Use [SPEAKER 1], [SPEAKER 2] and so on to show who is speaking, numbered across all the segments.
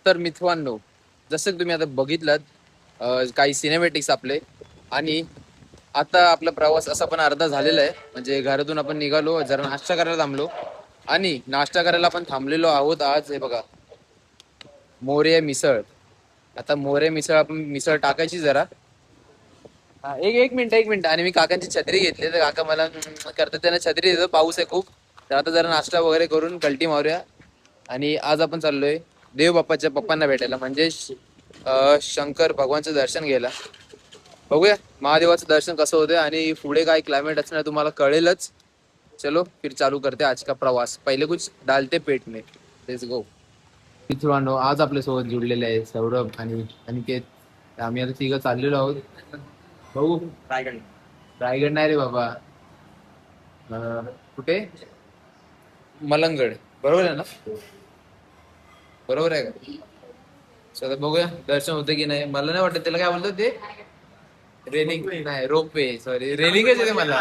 [SPEAKER 1] तर मित्रांनो, जसं की तुम्ही आता बघितलं काही सिनेमॅटिक्स आपले, आणि आता आपला प्रवास असा पण अर्धा झालेला आहे. म्हणजे घरातून आपण निघालो, जरा नाश्ता करायला थांबलो, आणि नाश्ता करायला आपण थांबलेलो आहोत आज. हे बघा, मोरे मिसळ. आता मोरे मिसळ आपण मिसळ टाकायची जरा. हा, एक एक मिनिट एक मिनिट. आणि मी काकांची छत्री घेतली, तर काका मला करतात, त्यांना छत्री देतो, पाऊस आहे खूप. तर आता जरा नाश्ता वगैरे करून कल्टी मारूया. आणि आज आपण चाललोय देव बाप्पाच्या पप्पांना भेटायला, म्हणजे शंकर भगवानचं दर्शन घ्यायला. बघूया महादेवाचं दर्शन कसं होतं, आणि पुढे काय क्लायमेट असणार तुम्हाला कळेलच. चलो फिर चालू करते आज का प्रवास. पहिले कुछ डालते पेट में. Let's go. मित्रांनो, आज आपल्या सोबत जुडलेले आहे सौरभ आणि अनिकेत. आम्ही आता तिघं चाललेलो आहोत. भाऊ, रायगड. रायगड नाही रे बाबा. कुठे? मलंगड. बरोबर आहे ना? बरोबर आहे का? चला बघूया दर्शन होते की नाही. मला नाही वाटत, त्याला काय बोलतात ते, रेलिंग नाही, रोपवे. सॉरी, रेलिंगच येते मला.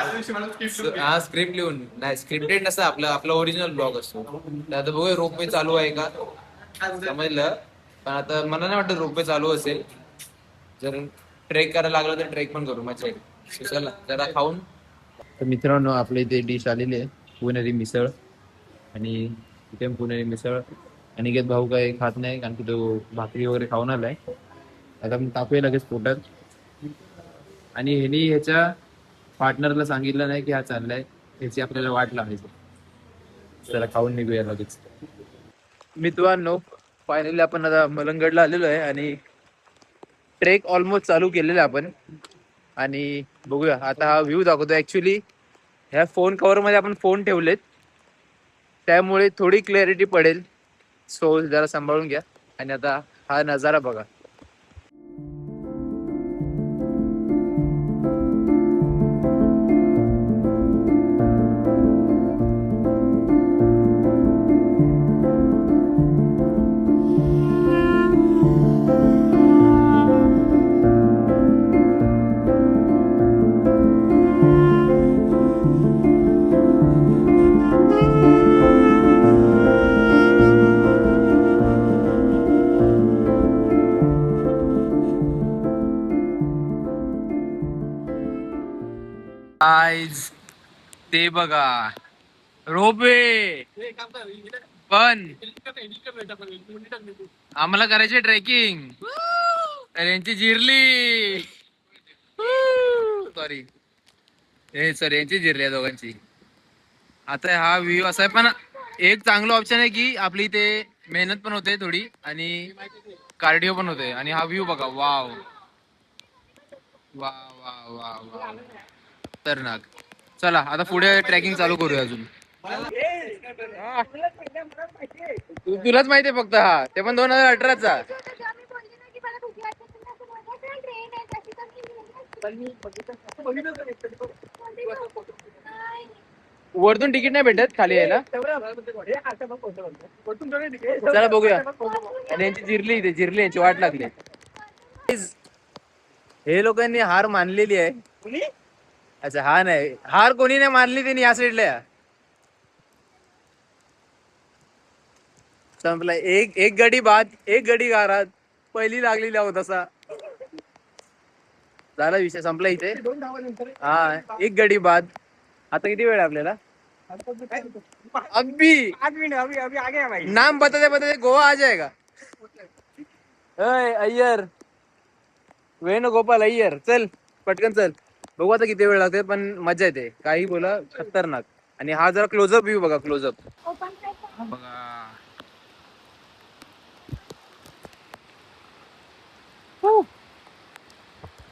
[SPEAKER 1] हा, स्क्रिप्ट लिहून नाही, स्क्रिप्टेड नसतं आपलं, आपला ओरिजिनल ब्लॉग असतो. तर आता बघूया रोपवे चालू आहे का, समजलं. पण आता मला नाही वाटत रोपवे चालू असेल. जर ट्रेक करायला लागलं तर ट्रेक पण करू मजा येईल. चला जरा खाऊन. तर मित्रांनो, आपल्या इथे डिश आलेली आहे, पुणेरी मिसळ. आणि इथे पुणेरी मिसळ. अनिकेत भाऊ काही खात नाही, कारण की तो भाकरी वगैरे खाऊन आलाय. आता मी टाकूया लगेच पोटात. आणि ह्यानी ह्याच्या पार्टनरला सांगितलं नाही की हा चाललाय, ह्याची आपल्याला वाट लावायची. जरा खाऊन निघूया लगेच. मित्रांनो, फायनली आपण आता मलंगडला आलेलो आहे, आणि ट्रेक ऑलमोस्ट चालू केलेला आपण. आणि बघूया आता हा व्ह्यू दाखवतो. ऍक्च्युली ह्या फोन कव्हर मध्ये आपण फोन ठेवलेत, त्यामुळे थोडी क्लॅरिटी पडेल. सो जरा सांभाळून घ्या. आणि आता हा नजारा बघा. आयज ते बघा, रोपवे. पण आम्हाला करायचे ट्रेकिंग, तर यांची जिरली. सॉरी, हे सर यांची जिरली आहे दोघांची. आता हा व्ह्यू असा आहे, पण एक चांगलं ऑप्शन आहे की आपली इथे मेहनत पण होते थोडी, आणि कार्डिओ पण होते. आणि हा व्ह्यू बघा, वाव वा वा वा वा, खतरनाक. चला आता पुढे ट्रेकिंग चालू करूया अजून. तुलाच माहितीये फक्त, हा ते पण 2018चा. वरतून तिकीट नाही भेटत खाली यायला. चला बघूया. आणि यांची जिरली, इथे जिरली, यांची वाट लागली. हे लोकांनी हार मानलेली आहे. अच्छा, हा नाही, हार कोणी नाही मानली, त्यांनी या साईडला या. संपला. एक एक गडी बाद, एक गडी गारात. पहिली लागलेली आहोत असा झाला विषय, संपला इथे. हा, एक गडी बाद. आता किती वेळ आहे आपल्याला? अभी 8 मिनट, अभी आगे है भाई. नाम बताते बताते गोवा आ जाएगा. अय्यर, वेणुगोपाल अय्यर. चल पटकन चल. बघू आता किती वेळ लागते, पण मजा येते, काही बोला, खतरनाक. आणि हा जरा क्लोजअप व्ह्यू बघा, क्लोजअप बघा.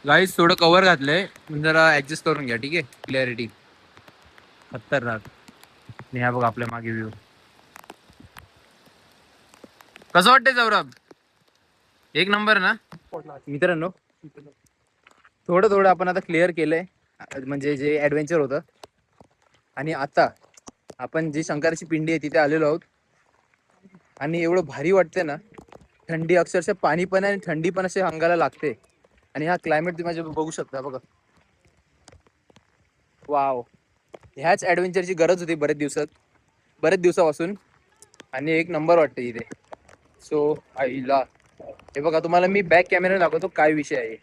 [SPEAKER 1] गाईस थोडं कव्हर घातलंय, जरा ऍडजस्ट करून घ्या, ठीक आहे. क्लॅरिटी खतरनाक. आणि हा बघा आपल्या मागे व्ह्यू. कसं वाटतंय सौरभ? एक नंबर ना मित्रांनो. थोडं थोडं आपण आता क्लिअर केलंय, म्हणजे जे ऍडव्हेंचर होतं. आणि आता आपण जी शंकराची पिंडी आहे तिथे आलेलो आहोत. आणि एवढं भारी वाटते ना, थंडी अक्षरशः, पाणी पण आहे आणि थंडी पण असे अंगाला लागते. आणि हा क्लायमेट तुम्ही माझ्या बघू शकता बघा, वाव. ह्याच ऍडव्हेंचरची गरज होती बरेच दिवसापासून. आणि एक नंबर वाटते इथे. सो आईला हे बघा, तुम्हाला मी बॅक कॅमेरा दाखवतो काय विषय आहे.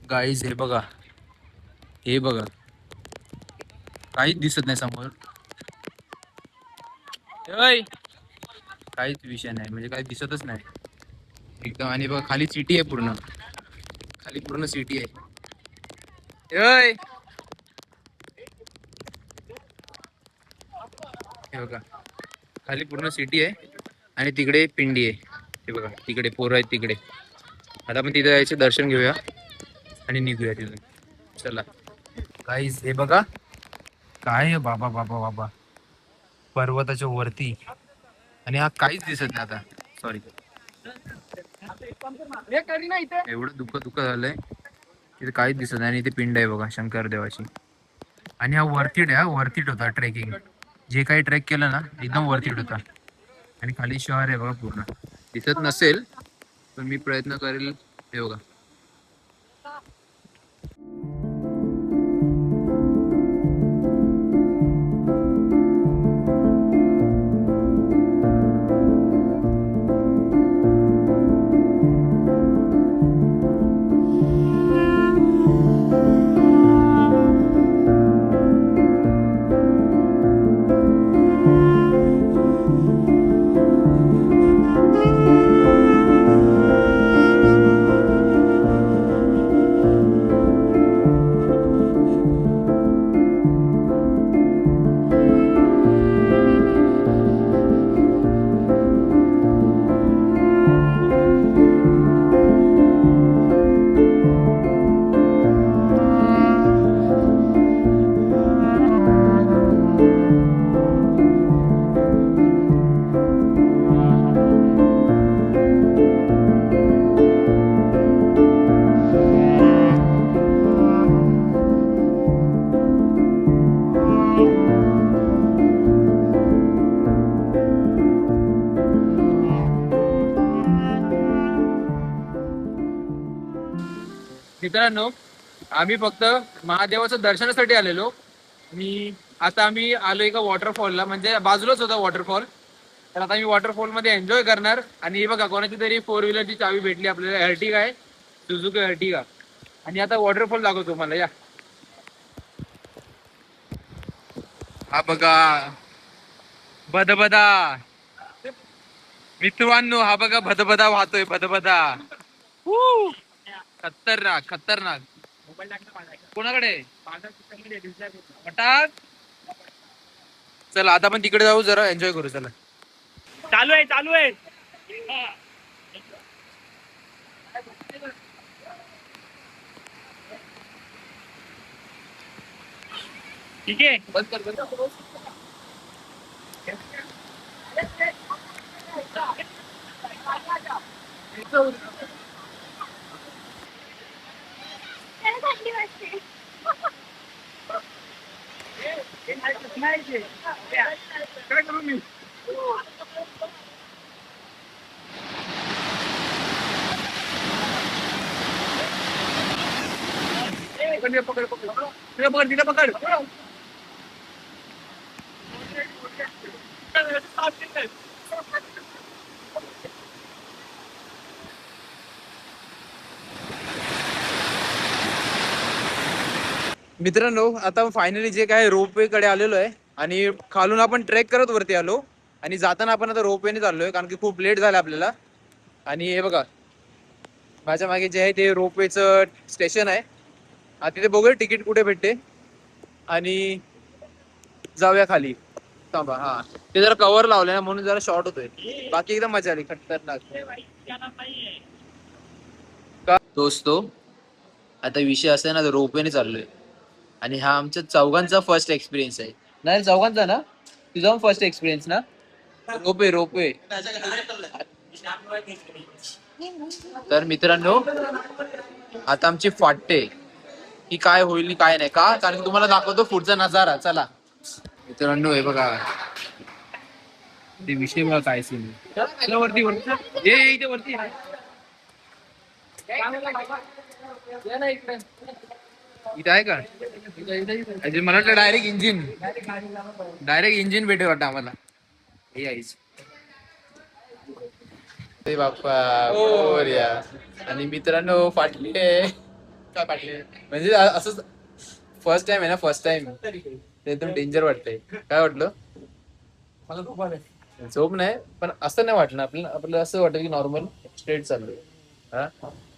[SPEAKER 1] गाईज हे बघा, हे बघा, काहीच दिसत नाही समोर. ओय! काहीच विषय नाही, म्हणजे काही दिसतच नाही एकदम. आणि बघा खाली सिटी आहे पूर्ण, खाली पूर्ण सिटी आहे. ओय! हे बघा खाली पूर्ण सिटी आहे आणि तिकडे पिंडी आहे. हे बघा तिकडे पोरं आहेत तिकडे. आता आपण तिथे जायचे, दर्शन घेऊया आणि निघूया तिथून. चला गाईज हे बघा काय आहे, बाबा बाबा बाबा, पर्वताच्या वरती. आणि हा काहीच दिसत नाही आता. सॉरी, एवढं दुःख दुःख झालंय, तिथे काहीच दिसत नाही. आणि इथे पिंड आहे बघा शंकर देवाची. आणि हा वरतीड आहे, वरतीड होता ट्रेकिंग. जे काही ट्रेक केलं ना एकदम वरतीड होता. आणि खाली शहर आहे बघा पूर्ण. दिसत नसेल पण मी प्रयत्न करेल. हे बघा मित्रांनो, आम्ही फक्त महादेवाचं दर्शनासाठी आलेलो. आणि आता आम्ही आलो एका वॉटरफॉलला, म्हणजे बाजूलाच होता वॉटरफॉल. तर आता आम्ही वॉटरफॉल मध्ये एन्जॉय करणार. आणि हे बघा कोणाची तरी 4 व्हीलरची चावी भेटली आपल्याला, अर्टिगा आहे, सुझुकी अर्टिगा. आणि आता वॉटरफॉल दाखवतो मला, या. हा बघा बदबदा, मित्रांनो हा बघा बदबदा वाहतोय, बदबदा. खतरनाक खतरनाक. कोणाकडे पटाक. चला आता आपण तिकडे जाऊ, जरा एन्जॉय करू. चला, चालू आहे चालू आहे. ठीक आहे, बंद कर बंद कर. काय करू मी. पकड पकड पकड तिला पकड. मित्रांनो, आता फायनली जे काय रोपवे कडे आलेलो आहे. आणि खालून आपण ट्रेक करत वरती आलो. आणि जाताना आपण आता रोपवेने चाललोय, कारण की खूप लेट झालं आपल्याला. आणि हे बघा माझ्या मागे जे आहे ते रोपवेचं स्टेशन आहे. तिथे बघूया तिकीट कुठे भेटते आणि जाऊया खाली. थांबा, हा ते जरा कव्हर लावलंय ना म्हणून जरा शॉर्ट होतोय. बाकी एकदम मजा आली, खतरनाक. का दोस्तो, आता विषय असा आहे ना, रोपवेने चाललोय. आणि हा आमच्या चौघांचा फर्स्ट एक्सपिरियन्स आहे. नाही चौघांचा ना, तुझा फर्स्ट एक्सपिरियन्स ना. Ropeway ropeway. तर मित्रांनो, आता आमची फाटते की काय होईल काय नाही का, कारण तुम्हाला दाखवतो पुढचा नजारा. चला मित्रांनो, हे बघा ते विषय बघा काय सीन. वरती वरती ये, इथे वरती इथं आहे का. मला वाटलं डायरेक्ट इंजिन भेटेल वाटतं आम्हाला. हे आईच ते बाप्पा मोरया. आणि मित्रांनो फाटले
[SPEAKER 2] काय पाटले
[SPEAKER 1] म्हणजे असंच फर्स्ट टाइम आहे ना, फर्स्ट टाइम ते एकदम डेंजर वाटतंय. काय वाटलं?
[SPEAKER 2] मला खूप आले.
[SPEAKER 1] झोप नाही, पण असं नाही वाटलं आपल्याला. आपल्याला असं वाटतं की नॉर्मल स्ट्रेट चाललोय. हा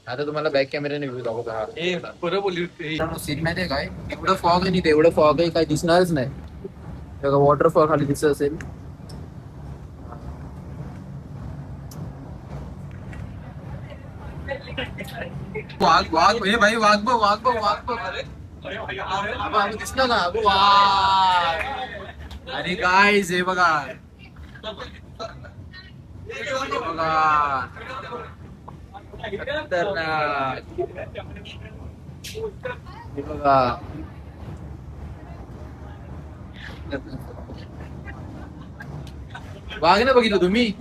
[SPEAKER 1] आता तुम्हाला बॅक कॅमेऱ्याने व्ह्यू दाखवतो. हा
[SPEAKER 2] ए बरं बोलली होती.
[SPEAKER 1] सीन माहितीये काय, एवढं फॉग आहे तिथे, एवढं फॉग आहे काय दिसणारच नाही. वॉटरफॉल खाली दिसत असेल. वाघ वाघ हे भाई वाघ बघ वाघ बघ वाघ बघ. अरे आम्ही दिसलं ना वाघ. अरे काय हे बघा, हे बघा खतरनाक. हे बघा वाघ नाही बघितलं तुम्ही?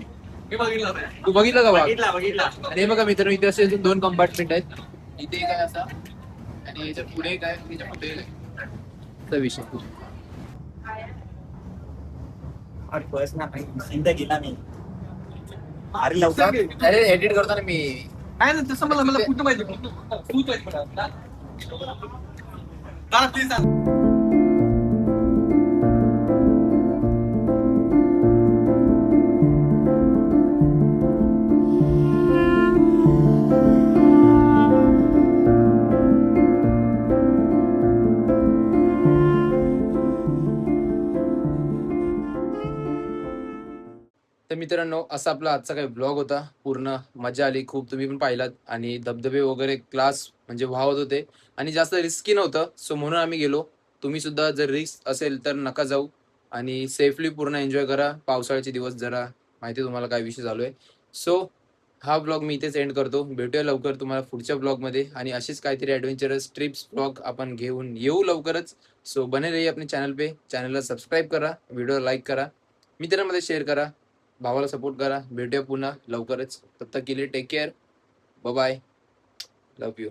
[SPEAKER 2] मी बघितलं
[SPEAKER 1] तू बघितलं का वाघ?
[SPEAKER 2] बघितला.
[SPEAKER 1] आणि हे बघा मित्रांनो, इथे असे दोन कंपार्टमेंट आहेत. इथे काय असा आणि याच्या पुढे काय, याच्या पुढे काय असा विषय.
[SPEAKER 3] बस ना इंदा गेला मी. अरे लवकर
[SPEAKER 1] अरे एडिट करताना मी
[SPEAKER 2] नाही ना तसं मला मला कुठं माहिती तू प्लीज
[SPEAKER 1] तर मित्रांनो, असा आपला आजचा काही ब्लॉग होता. पूर्ण मजा आली खूप, तुम्ही पण पाहिलात. आणि धबधबे वगैरे क्लास म्हणजे वाहत होते आणि जास्त रिस्की नव्हतं. सो म्हणून आम्ही गेलो. तुम्ही सुद्धा जर रिस्क असेल तर नका जाऊ आणि सेफली पूर्ण एन्जॉय करा. पावसाळ्याचे दिवस जरा माहिती तुम्हाला काय विषय चालू आहे. सो हा ब्लॉग मी इथेच एंड करतो. भेटूया लवकर तुम्हाला पुढच्या ब्लॉगमध्ये आणि अशीच काहीतरी ॲडव्हेंचरस ट्रिप्स ब्लॉग आपण घेऊन येऊ लवकरच. सो बने रहिए अपने चॅनल पे. चॅनलला सबस्क्राईब करा, व्हिडिओ लाईक करा, मित्रांमध्ये शेअर करा, भावाला सपोर्ट करा. भेटूया पुन्हा लवकरच. तब तक के लिए take care. Bye bye. Love you.